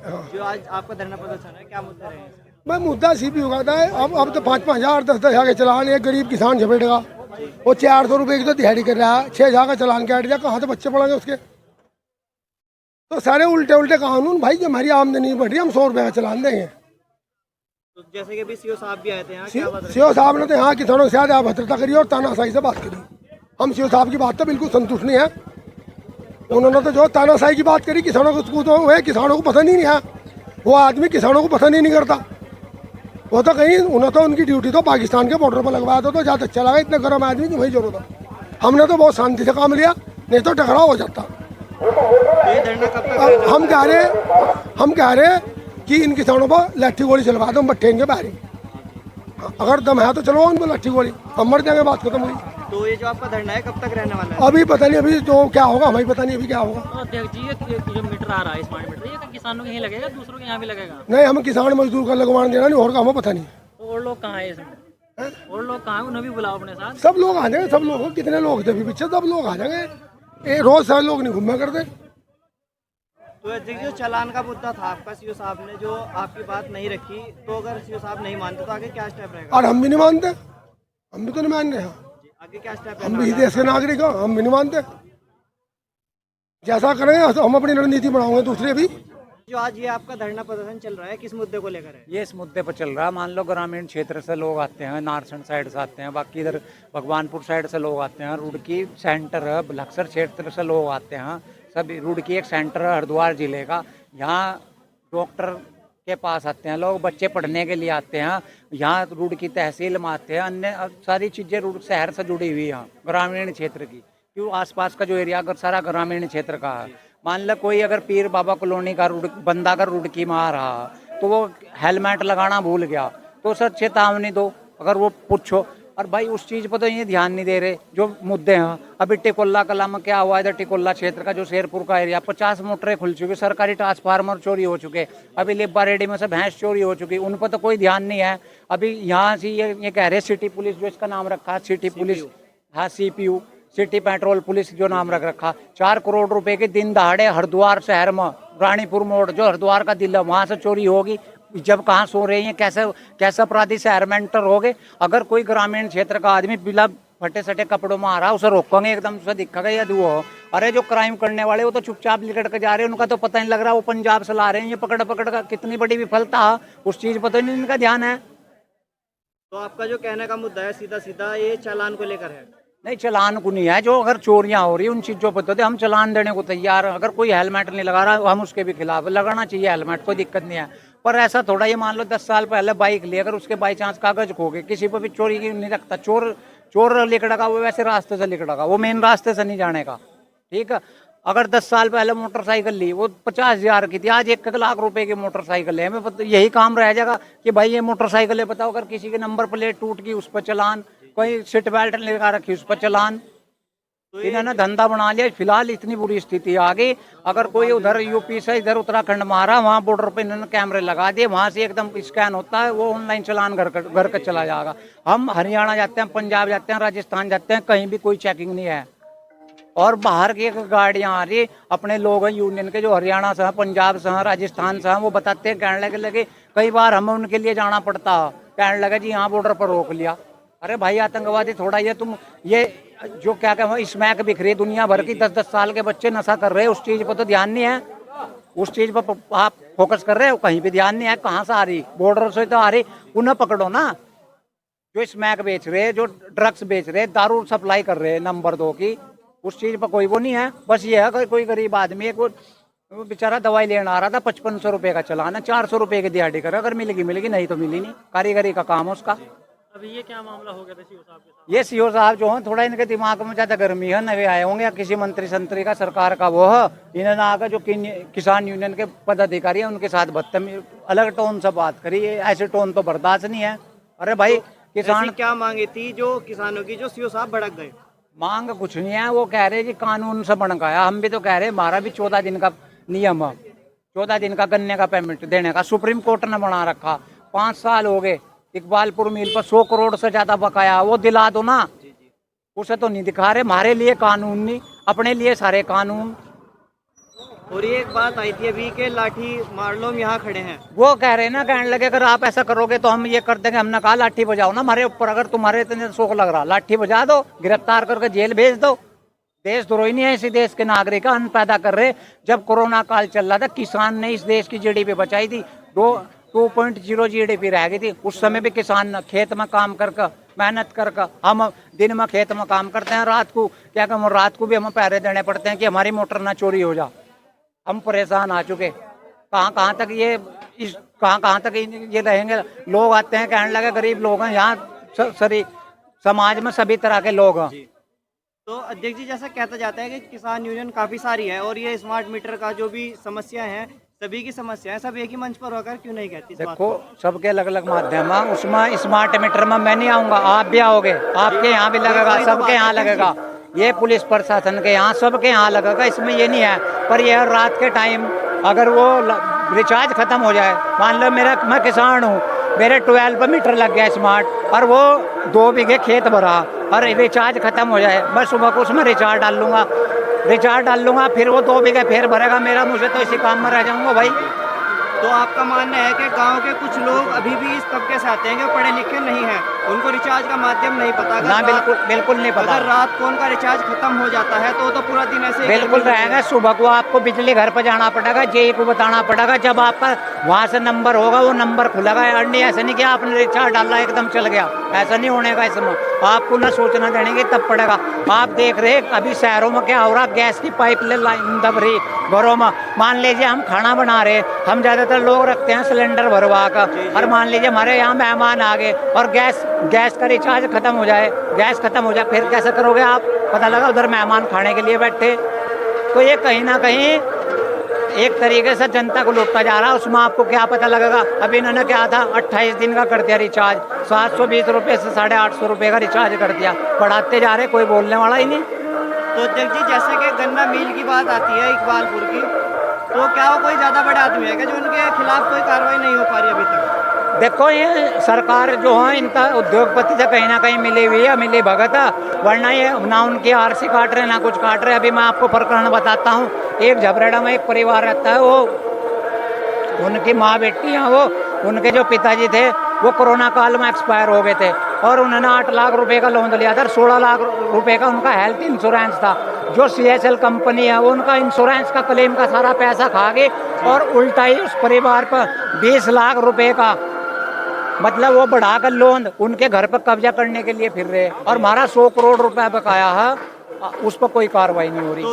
जो आज आपका धरना प्रदर्शन है, क्या मुद्दे रहे हैं इसके? मैं मुद्दा सीपी उगाता है। अब तो 5,000 10,000 के चलान एक गरीब किसान झपेटेगा। वो 400 रुपये की तो दिहाड़ी कर रहा है, 6,000 का चलान काट दिया, कहाँ से बच्चे पढ़ेंगे उसके। तो सारे उल्टे उल्टे कानून भाई, जब हमारी आमदनी बढ़ रही है हम 100 रुपये का चलान देंगे। तो जैसे कि अभी सीओ साहब भी आए थे यहाँ, क्या बात रही? सीओ साहब ने तो यहाँ किसानों के साथ अभद्रता करी और तानाशाही से बात करी। हम सीओ साहब की बात तो बिल्कुल संतुष्ट नहीं है। उन्होंने तो जो तानाशाही की बात करी, किसानों को तो वह किसानों को पसंद ही नहीं है। वो आदमी किसानों को पसंद ही नहीं करता। वो तो कहीं उन्होंने तो उनकी ड्यूटी तो पाकिस्तान के बॉर्डर पर लगवाया था, तो ज़्यादा अच्छा लगा। इतने गर्म आदमी की वही जरूरत है। हमने तो बहुत शांति से काम लिया, नहीं तो टकराव हो जाता। तो ये धरना कब तक रहेगा? हम कह रहे हैं कि इन किसानों पर लाठी गोली चलवा दो, हम बट्टे इनके बाहरी। अगर दम है तो चलो उनको लाठी गोली, हम मर जाएंगे, बात खत्म हुई। तो ये जो आपका धरना है कब तक रहने वाला है? अभी पता नहीं, अभी तो क्या होगा हमें पता नहीं, अभी क्या होगा। तो अध्यक्ष जी, ये जो मीटर आ रहा है, स्मार्ट मीटर, ये तो किसानों के यहीं लगेगा, दूसरों के यहाँ भी लगेगा? नहीं, हम किसान मजदूर का लगवाने देना नहीं, और का हमें पता नहीं। तो और लोग कहाँ है इसमें? और लोग कहाँ है, उन्हें भी बुलाओ अपने साथ। सब लोग आ जाएंगे, सब लोग, कितने लोग थे अभी पीछे, सब लोग आ जाएंगे। रोज सारे लोग नहीं घूमा करते। तो अध्यक्ष, जो चालान का मुद्दा था आपका, सीओ साहब ने जो आपकी बात नहीं रखी, तो अगर सीओ साहब नहीं मानते तो आगे क्या स्टेप रहेगा? और हम भी नहीं मानते, हम भी तो नहीं मान रहे हैं। आगे क्या स्टेप हम भी देश के नागरिक हैं, हम भी नहीं मानते। जैसा करेंगे हम अपनी रणनीति बनाओगे दूसरे भी। जो आज ये आपका धरना प्रदर्शन चल रहा है, किस मुद्दे को लेकर है? ये इस मुद्दे पर चल रहा है। मान लो ग्रामीण क्षेत्र से लोग आते हैं, नारसन साइड से आते हैं, बाकी इधर भगवानपुर साइड से लोग आते हैं, रुड़की सेंटर है, बलक्सर क्षेत्र से लोग आते हैं। सब रुड़की एक सेंटर है हरिद्वार जिले का। यहाँ डॉक्टर के पास आते हैं लोग, बच्चे पढ़ने के लिए आते हैं। यहाँ रुड़की तहसील में आते हैं, अन्य सारी चीज़ें रुड़ शहर से जुड़ी हुई हैं ग्रामीण क्षेत्र की। क्यों आसपास का जो एरिया अगर सारा ग्रामीण क्षेत्र का है। मान लो कोई अगर पीर बाबा कॉलोनी का बंदा अगर रुड़की में आ रहा तो वो हेलमेट लगाना भूल गया तो सर चेतावनी दो, अगर वो पूछो। और भाई उस चीज़ पर तो ये ध्यान नहीं दे रहे जो मुद्दे हैं। अभी टिकोला कला में क्या हुआ, इधर टिकोला क्षेत्र का जो शेरपुर का एरिया, 50 मोटरें खुल चुकी, सरकारी ट्रांसफार्मर चोरी हो चुके, अभी लिब्बा रेडी में से भैंस चोरी हो चुकी, उन पर तो कोई ध्यान नहीं है। अभी यहाँ से ये कह रहे सिटी पुलिस, जो इसका नाम रखा सिटी पुलिस, हाँ CPU, सिटी पेट्रोल पुलिस जो नाम रख रखा, 4 करोड़ रुपए के दिन दहाड़े हरिद्वार शहर में रानीपुर मोड़ जो हरिद्वार का दिल है वहाँ से चोरी होगी। जब कहाँ सो रहे हैं, कैसे अपराधी शहर में एंटर हो गए। अगर कोई ग्रामीण क्षेत्र का आदमी बिना फटे सटे कपड़ों में आ रहा है, उसे रोकेंगे एकदम, उसे दिखेगा या वो। अरे जो क्राइम करने वाले वो तो चुपचाप लिकट के जा रहे हैं, उनका तो पता नहीं लग रहा वो पंजाब से ला रहे हैं। ये पकड़ का कितनी बड़ी विफलता, उस चीज़ पर तो नहीं इनका ध्यान है। तो आपका जो कहने का मुद्दा है सीधा सीधा ये चालान को लेकर है? नहीं, चलान को नहीं है। जो अगर चोरियां हो रही है उन चीज़ों पर तो हम चलान देने को तैयार हैं। अगर कोई हेलमेट नहीं लगा रहा हम उसके भी खिलाफ, लगाना चाहिए हेलमेट, कोई दिक्कत नहीं है। पर ऐसा थोड़ा, ये मान लो 10 साल पहले बाइक ली, अगर उसके बाई चांस कागज खो गए, किसी पर भी चोरी की नहीं रखता। चोर लिकड़ेगा वो वैसे रास्ते से लिकड़ेगा, वो मेन रास्ते से नहीं जाने का, ठीक है। अगर 10 साल पहले मोटरसाइकिल ली, वो 50,000 की थी, आज 1 लाख रुपए की मोटरसाइकिल है। हमें यही काम रह जाएगा कि भाई ये मोटरसाइकिल है, बताओ अगर किसी के नंबर प्लेट टूट गई उस पर चलान, कोई सीट बेल्ट लगा रखी उस पर चलान। तो इन्होंने धंधा बना लिया। फिलहाल इतनी बुरी स्थिति आ गई, अगर कोई उधर यूपी से इधर उत्तराखंड में आ रहा, वहाँ बॉर्डर पे इन्होंने कैमरे लगा दिए, वहाँ से एकदम स्कैन होता है, वो ऑनलाइन चलान घर का चला जाएगा। हम हरियाणा जाते हैं, पंजाब जाते हैं, राजस्थान जाते हैं, कहीं भी कोई चेकिंग नहीं है। और बाहर की गाड़ियाँ आ रही, अपने लोग हैं यूनियन के जो हरियाणा से हैं, पंजाब से हैं, राजस्थान से हैं, वो बताते हैं, कहने लगे कई बार हमें उनके लिए जाना पड़ता, कहने लगे जी यहाँ बॉर्डर पर रोक लिया। अरे भाई आतंकवादी थोड़ा, ये तुम ये जो क्या कहते हैं स्मैक बिख रही है दुनिया भर की, 10-10 साल के बच्चे नशा कर रहे हैं, उस चीज़ पर तो ध्यान नहीं है। उस चीज़ पर आप फोकस कर रहे हो, कहीं भी ध्यान नहीं है। कहाँ से आ रही, बॉर्डर से तो आ रही, उन्हें पकड़ो ना। जो स्मैक बेच रहे, जो ड्रग्स बेच रहे, दारू सप्लाई कर रहे हैं नंबर 2 की, उस चीज़ पर कोई वो नहीं है। बस ये है कोई गरीब आदमी है, वो बेचारा दवाई लेने आ रहा था, 5500 रुपये का चलाना, 400 रुपये की दिहाड़ी करे, अगर मिलेगी नहीं तो मिली नहीं, कारीगरी का काम है उसका। अभी ये क्या मामला हो गया था सीओ साहब के साथ? ये सीओ साहब जो हैं थोड़ा इनके दिमाग में ज़्यादा गर्मी है, नए आए होंगे या किसी मंत्री संतरी का सरकार का वो है। इन्होंने आकर जो किसान यूनियन के पदाधिकारी हैं उनके साथ बदतमीज अलग टोन से बात करी, ऐसे टोन तो बर्दाश्त नहीं है। अरे भाई किसान क्या मांगी थी जो किसानों की, जो सीओ साहब भड़क गए? मांग कुछ नहीं है, वो कह रहे जी कानून से भड़काया। हम भी तो कह रहे हमारा भी 14 दिन का नियम है, 14 दिन का गन्ने का पेमेंट देने का सुप्रीम कोर्ट ने बना रखा। 5 साल हो गए, इकबालपुर मिल पर 100 करोड़ से ज्यादा बकाया, वो दिला दो ना। उसे तो नहीं दिखा रहे। हमारे लिए कानून नहीं, अपने लिए सारे कानून। और ये एक बात आई थी अभी के लाठी मार लो, हम यहाँ खड़े हैं। वो कह रहे हैं ना, कहने लगे अगर आप ऐसा करोगे तो हम ये कर देंगे। हमने कहा लाठी बजाओ ना हमारे ऊपर, अगर तुम्हारे इतने शौक लग रहा लाठी बजा दो, गिरफ्तार करके जेल भेज दो। देशद्रोही नहीं है इसी देश के नागरिक का, अन्न पैदा कर रहे। जब कोरोना काल चल रहा था, किसान ने इस देश की जीडीपी बचाई थी। 2.0 जीडीपी रह गई थी। उस समय भी किसान खेत में काम करके, मेहनत करके, हम दिन में खेत में काम करते हैं, रात को क्या कहूँ, रात को भी हमें पहरे देने पड़ते हैं कि हमारी मोटर ना चोरी हो जा। हम परेशान आ चुके। कहाँ तक ये रहेंगे। लोग आते हैं, कहने लगे गरीब लोग हैं यहाँ, सभी समाज में सभी तरह के लोग हैं। तो अध्यक्ष जी, जैसा कहता जाता है कि किसान यूनियन काफी सारी है और ये स्मार्ट मीटर का जो भी समस्या है, सभी की समस्या है, सब एक ही मंच पर होकर क्यों नहीं कहती इस बात को? देखो, सबके अलग अलग माध्यम है। उसमें स्मार्ट मीटर में मैं नहीं आऊंगा, आप भी आओगे, आपके यहाँ भी लगेगा, सबके यहाँ लगेगा। ये पुलिस प्रशासन के यहाँ, सबके यहाँ लगेगा, इसमें ये नहीं है। पर यह रात के टाइम अगर वो रिचार्ज खत्म हो जाए, मान लो मैं किसान हूँ, मेरे 12 मीटर लग गया स्मार्ट, और वो 2 बीघे खेत भरा और रिचार्ज खत्म हो जाए, मैं सुबह को उसमें रिचार्ज डाल लूँगा, फिर वो 2 बीघे फिर भरेगा मेरा, मुझे तो इसी काम में रह जाऊँगा भाई। तो आपका मानना है कि गांव के कुछ लोग अभी भी इस तबके से आते हैं कि पढ़े लिखे नहीं हैं, उनको रिचार्ज का माध्यम नहीं पता? ना, बिल्कुल नहीं पता। अगर रात को उनका रिचार्ज खत्म हो जाता है तो पूरा दिन ऐसे बिल्कुल रहेगा। सुबह को आपको बिजली घर पर जाना पड़ेगा, जेई को बताना पड़ेगा, जब आपका वहाँ से नंबर होगा वो नंबर खुलेगा। नहीं, ऐसा नहीं कि आपने रिचार्ज डाला एकदम चल गया, ऐसा नहीं होने का। इसमें आपको ना सोचना देंगे तब पड़ेगा। आप देख रहे अभी शहरों में क्या हो रहा, गैस की पाइप लाइन दब रही घरों में। मान लीजिए हम खाना बना रहे, हम ज्यादातर लोग रखते हैं सिलेंडर भरवा कर, और मान लीजिए हमारे यहाँ मेहमान आ गए और गैस का रिचार्ज खत्म हो जाए, फिर कैसे करोगे आप? पता लगा उधर मेहमान खाने के लिए बैठे। तो ये कहीं ना कहीं एक तरीके से जनता को लूटता जा रहा है। उसमें आपको क्या पता लगेगा? अभी इन्होंने क्या था, 28 दिन का कर दिया रिचार्ज, 720 रुपये से 850 रुपये का रिचार्ज कर दिया। बढ़ाते जा रहे, कोई बोलने वाला ही नहीं। तो अध्यक्ष जी, जैसे कि गन्ना मिल की बात आती है इकबालपुर की, तो क्या वो कोई ज़्यादा बड़े आदमी है कि जो उनके खिलाफ कोई कार्रवाई नहीं हो पा रही अभी तक? देखो, ये सरकार जो है इनका उद्योगपति से कहीं ना कहीं मिली हुई है, मिली भगत है, वरना ये ना उनकी आरसी काट रहे ना कुछ काट रहे। अभी मैं आपको प्रकरण बताता हूँ। एक झबरेड़ा में एक परिवार रहता है, वो उनकी माँ बेटी हैं, वो उनके जो पिताजी थे वो कोरोना काल में एक्सपायर हो गए थे और उन्होंने 8 लाख रुपए का लोन लिया था। 16 लाख रुपए का उनका हेल्थ इंश्योरेंस था। जो CSL कंपनी है वो उनका इंश्योरेंस का क्लेम का सारा पैसा खा गई और उल्टा ही उस परिवार पर 20 लाख रुपए का, मतलब वो बढ़ाकर लोन उनके घर पर कब्जा करने के लिए फिर रहे। और हमारा 100 करोड़ रुपए बकाया है, उस पर कोई कार्रवाई नहीं हो रही।